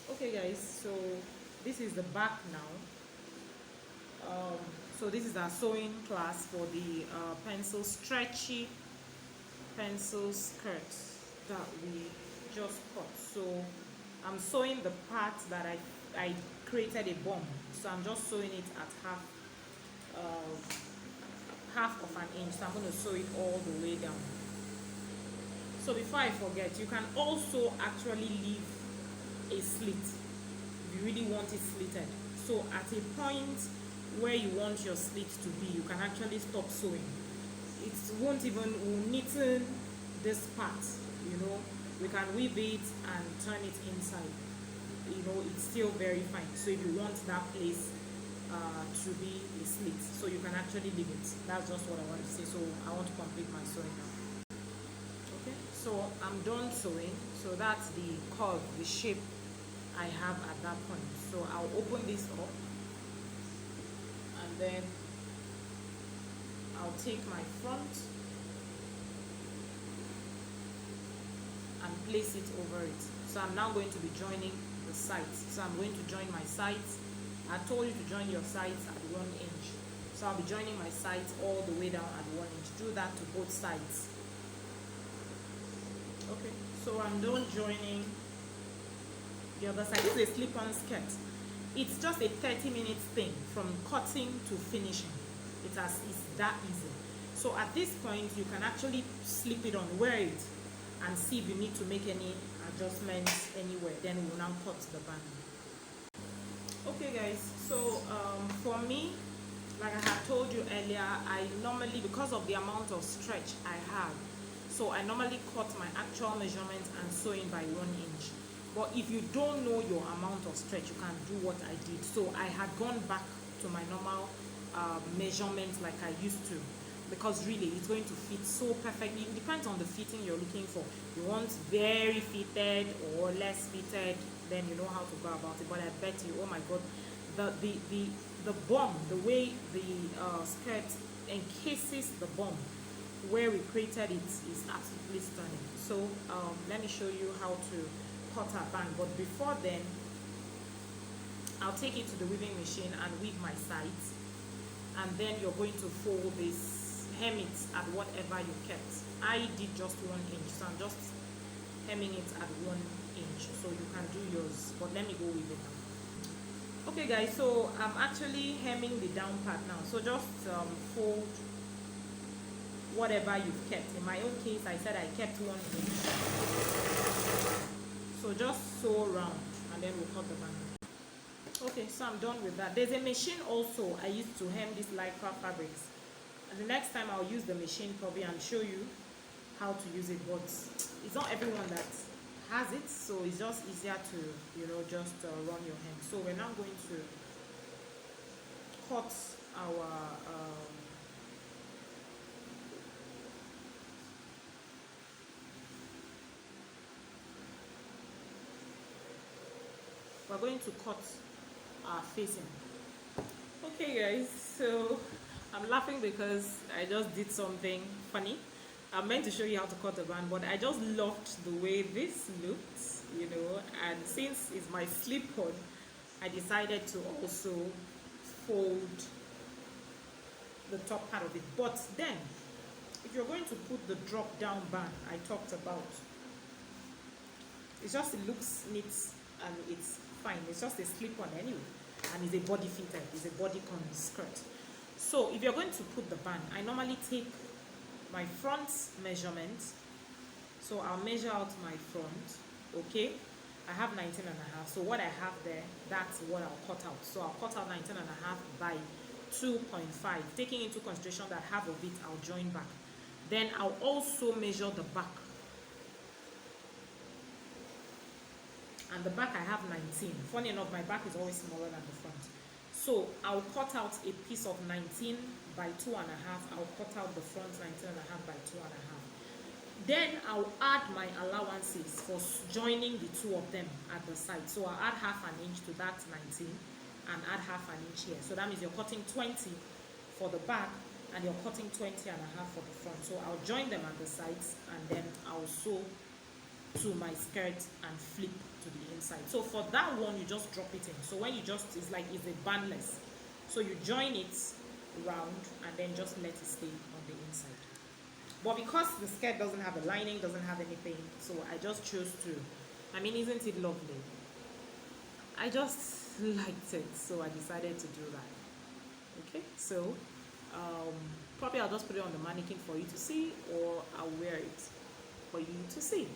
Okay guys, so this is the back now. So this is our sewing class for the stretchy pencil skirt that we just cut. So I'm sewing the part that I created a bump, so I'm just sewing it at half of an inch. So I'm going to sew it all the way down. So before I forget, you can also actually leave a slit if you really want it slitted. So at a point where you want your slit to be, you can actually stop sewing. It won't even neaten this part, you know. We can weave it and turn it inside, you know, it's still very fine. So if you want that place to be a slit, so you can actually leave it. That's just what I want to say. So I want to complete my sewing now. Okay, so I'm done sewing. So that's the curve, the shape I have at that point. So I'll open this up and then I'll take my front and place it over it. So I'm now going to be joining the sides. So I'm going to join my sides. I told you to join your sides at 1 inch. So I'll be joining my sides all the way down at 1 inch. Do that to both sides. Okay, so I'm done joining the other side. This is a slip-on skirt. It's just a 30-minute thing from cutting to finishing. It's that easy. So at this point, you can actually slip it on, wear it, and see if you need to make any adjustments anywhere. Then we'll now cut the band. Okay guys, so for me, like I had told you earlier, I normally, because of the amount of stretch I have, so I normally cut my actual measurement and sew in by 1 inch. But if you don't know your amount of stretch, you can do what I did. So I had gone back to my normal measurement like I used to, because really it's going to fit so perfectly. It depends on the fitting you're looking for. You want very fitted or less fitted, then you know how to go about it. But I bet you, oh my god, the bum, the way the skirt encases the bum where we created it is absolutely stunning. So let me show you how to cut our band. But before then, I'll take it to the weaving machine and weave my sides, and then you're going to fold this, hem it at whatever you kept. I did just 1 inch, so I'm just hemming it at 1 inch, so you can do yours, but let me go with it now. Okay guys, so I'm actually hemming the down part now. So just fold whatever you've kept. In my own case, I said I kept 1 inch, so just sew around and then we'll cut the band. Okay, so I'm done with that. There's a machine also I used to hem these lycra fabrics, and the next time I'll use the machine probably and show you how to use it, but it's not everyone that has it, so it's just easier to, you know, just run your hand. So we're now going to cut our we're going to cut our facing. Okay guys, so I'm laughing because I just did something funny. I meant to show you how to cut the band, but I just loved the way this looked, you know, and since it's my slip-on, I decided to also fold the top part of it. But then, if you're going to put the drop-down band I talked about, it looks neat and it's fine. It's just a slip-on anyway, and it's a body fitted, it's a bodycon skirt. So if you're going to put the band, I normally take my front measurement. So I'll measure out my front. Okay, I have 19 and a half. So what I have there, that's what I'll cut out. So I'll cut out 19 and a half by 2.5, taking into consideration that half of it I'll join back. Then I'll also measure the back, and the back I have 19. Funny enough, my back is always smaller than the front. So I'll cut out a piece of 19 by 2.5. I'll cut out the front 19 and a half by 2.5. Then I'll add my allowances for joining the two of them at the side. So I'll add half an inch to that 19 and add half an inch here. So that means you're cutting 20 for the back and you're cutting 20 and a half for the front. So I'll join them at the sides and then I'll sew to my skirt and flip to the inside. So for that one, you just drop it in. So when you just, it's like it's a bandless. So you join it round and then just let it stay on the inside. But because the skirt doesn't have a lining, doesn't have anything, so I just chose to, I mean, isn't it lovely? I just liked it, so I decided to do that. Okay, so probably I'll just put it on the mannequin for you to see, or I'll wear it for you to see.